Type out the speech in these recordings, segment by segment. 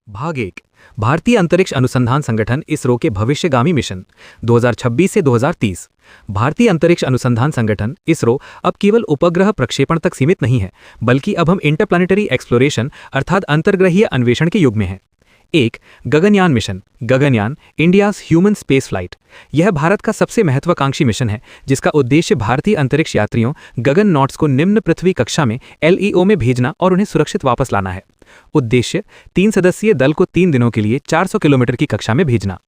भाग एक। भारतीय अंतरिक्ष अनुसंधान संगठन इसरो के भविष्यगामी मिशन 2026 से 2030। भारतीय अंतरिक्ष अनुसंधान संगठन इसरो अब केवल उपग्रह प्रक्षेपण तक सीमित नहीं है, बल्कि अब हम इंटरप्लैनेटरी एक्सप्लोरेशन अर्थात अंतर्ग्रहीय अन्वेषण के युग में हैं। एक, Gaganyaan mission. Gaganyaan, India's human space flight. यह भारत का सबसे महत्वाकांक्षी मिशन है, जिसका उद्देश्य भारतीय अंतरिक्ष यात्रियों गगननॉट्स को निम्न पृथ्वी कक्षा में LEO में भेजना और उन्हें सुरक्षित वापस लाना है। उद्देश्य, 3 सदस्यीय दल को 3 दिनों के लिए 400 किलोमीटर की कक्षा में भेजना।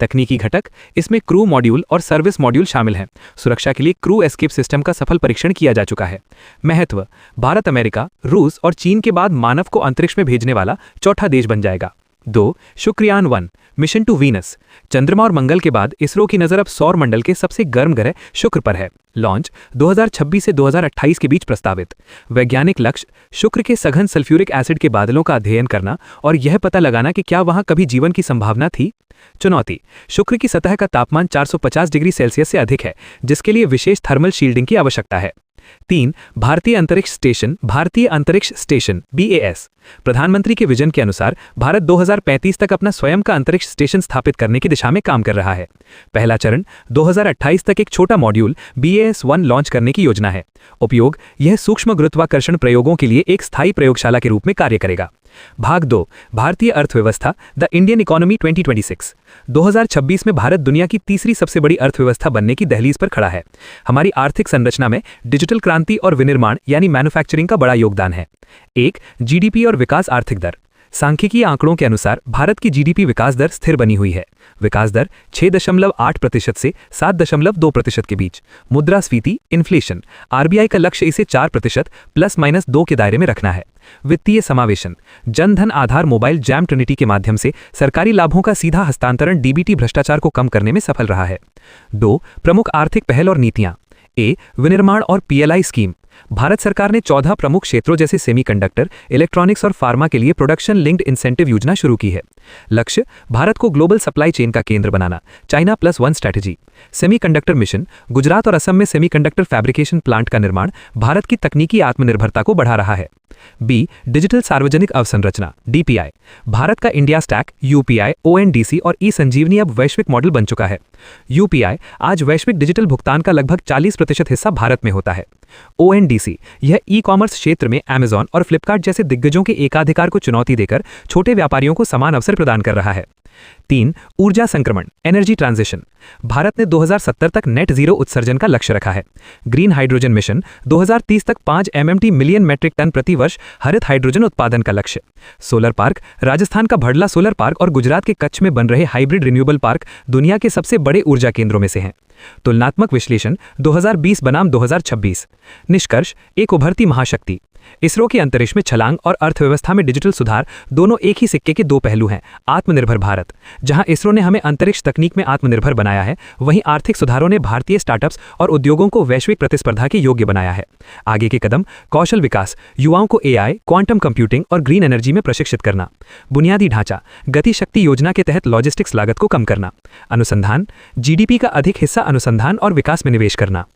तकनीकी घटक, इसमें क्रू मॉड्यूल और सर्विस मॉड्यूल शामिल हैं। सुरक्षा के लिए क्रू एस्केप सिस्टम का सफल परीक्षण किया जा चुका है। महत्व, भारत अमेरिका, रूस और चीन के बाद मानव को अंतरिक्ष में भेजने वाला चौथा देश बन जाएगा। 2, शुक्रयान 1 मिशन टू वीनस। चंद्रमा और मंगल के बाद इसरो की नजर अब सौर मंडल के सबसे गर्म ग्रह शुक्र पर है। लॉन्च 2026 से 2028 के बीच प्रस्तावित। वैज्ञानिक लक्ष्य, शुक्र के सघन सल्फ्यूरिक एसिड के बादलों का अध्ययन करना और यह पता लगाना कि क्या वहां कभी जीवन की संभावना थी। चुनौती, शुक्र की सतह का तापमान 450 डिग्री सेल्सियस से अधिक है, जिसके लिए विशेष थर्मल शील्डिंग की आवश्यकता है। 3, भारतीय अंतरिक्ष स्टेशन। भारतीय अंतरिक्ष स्टेशन BAS। प्रधानमंत्री के विजन के अनुसार भारत 2035 तक अपना स्वयं का अंतरिक्ष स्टेशन स्थापित करने की दिशा में काम कर रहा है। पहला चरण 2028 तक एक छोटा मॉड्यूल BAS-1 लॉन्च करने की योजना है। उपयोग, यह सूक्ष्म गुरुत्वाकर्षण प्रयोगों के लिए एक स्थायी प्रयोगशाला के रूप में कार्य करेगा। भाग 2, भारतीय अर्थव्यवस्था, द इंडियन इकोनॉमी 2026। 2026 में भारत दुनिया की तीसरी सबसे बड़ी अर्थव्यवस्था बनने की दहलीज पर खड़ा है। हमारी आर्थिक संरचना में डिजिटल क्रांति और विनिर्माण यानी मैन्युफैक्चरिंग का बड़ा योगदान है। 1, GDP और विकास आर्थिक दर। सांख्यिकीय आंकड़ों के अनुसार भारत की GDP विकास दर स्थिर बनी हुई है। विकास दर 6.8% से 7.2% के बीच। मुद्रास्फीति इन्फ्लेशन, RBI का लक्ष्य इसे 4% ±2 के दायरे में रखना है। वित्तीय समावेशन, Jan Dhan Aadhaar mobile jam Trinity के माध्यम से सरकारी लाभों का सीधा हस्तांतरण DBT भ्रष्टाचार को कम करने में सफल रहा है। 2, प्रमुख आर्थिक पहल और नीतियां। A, विनिर्माण और PLI स्कीम। भारत सरकार ने 14 प्रमुख क्षेत्रों जैसे सेमीकंडक्टर, इलेक्ट्रॉनिक्स और फार्मा के लिए प्रोडक्शन लिंक्ड इंसेंटिव योजना शुरू की है। लक्ष्य, भारत को ग्लोबल सप्लाई चेन का केंद्र बनाना। China +1 strategy. Semiconductor mission, Gujarat और असम में सेमीकंडक्टर फैब्रिकेशन प्लांट का निर्माण भारत की तकनीकी आत्मनिर्भरता को बढ़ा रहा है। B, डिजिटल सार्वजनिक अवसंरचना DPI। भारत का इंडिया स्टैक, UPI, ONDC और E-संजीवनी अब वैश्विक मॉडल बन चुका है। UPI आज वैश्विक डिजिटल भुगतान का लगभग 40% हिस्सा भारत में होता है। ONDC, यह ई-कॉमर्स क्षेत्र में Amazon और फ्लिपकार्ट जैसे दिग्गजों के एकाधिकार को चुनौती देकर छोटे व्यापारियों को समान अवसर प्रदान कर रहा है। 3, ऊर्जा संक्रमण एनर्जी ट्रांजिशन। भारत ने 2070 तक नेट जीरो उत्सर्जन का लक्ष्य रखा है। ग्रीन हाइड्रोजन मिशन, 2030 तक 5 MMT मिलियन मेट्रिक टन प्रति वर्ष हरित हाइड्रोजन उत्पादन का लक्ष्य। सोलर पार्क, राजस्थान का भड़ला सोलर पार्क और गुजरात के कच्छ में बन रहे हाइब्रिड रिन्यूएबल पार्क दुनिया के सबसे बड़े ऊर्जा केंद्रों में से हैं। तुलनात्मक विश्लेषण 2020 बनाम 2026। निष्कर्ष, एक उभरती महाशक्ति। इसरो के अंतरिक्ष में छलांग और अर्थव्यवस्था में डिजिटल सुधार दोनों एक ही सिक्के के दो पहलू हैं। आत्मनिर्भर भारत, जहां इसरो ने हमें अंतरिक्ष तकनीक में आत्मनिर्भर बनाया है, वहीं आर्थिक सुधारों ने भारतीय स्टार्टअप्स और उद्योगों को वैश्विक प्रतिस्पर्धा के योग्य बनाया है। आगे के कदम, कौशल विकास, युवाओं को AI, क्वांटम कंप्यूटिंग और ग्रीन एनर्जी में प्रशिक्षित करना। बुनियादी ढांचा, गति शक्ति योजना के तहत लॉजिस्टिक्स लागत को कम करना। अनुसंधान, GDP का अधिक हिस्सा अनुसंधान और विकास में निवेश करना।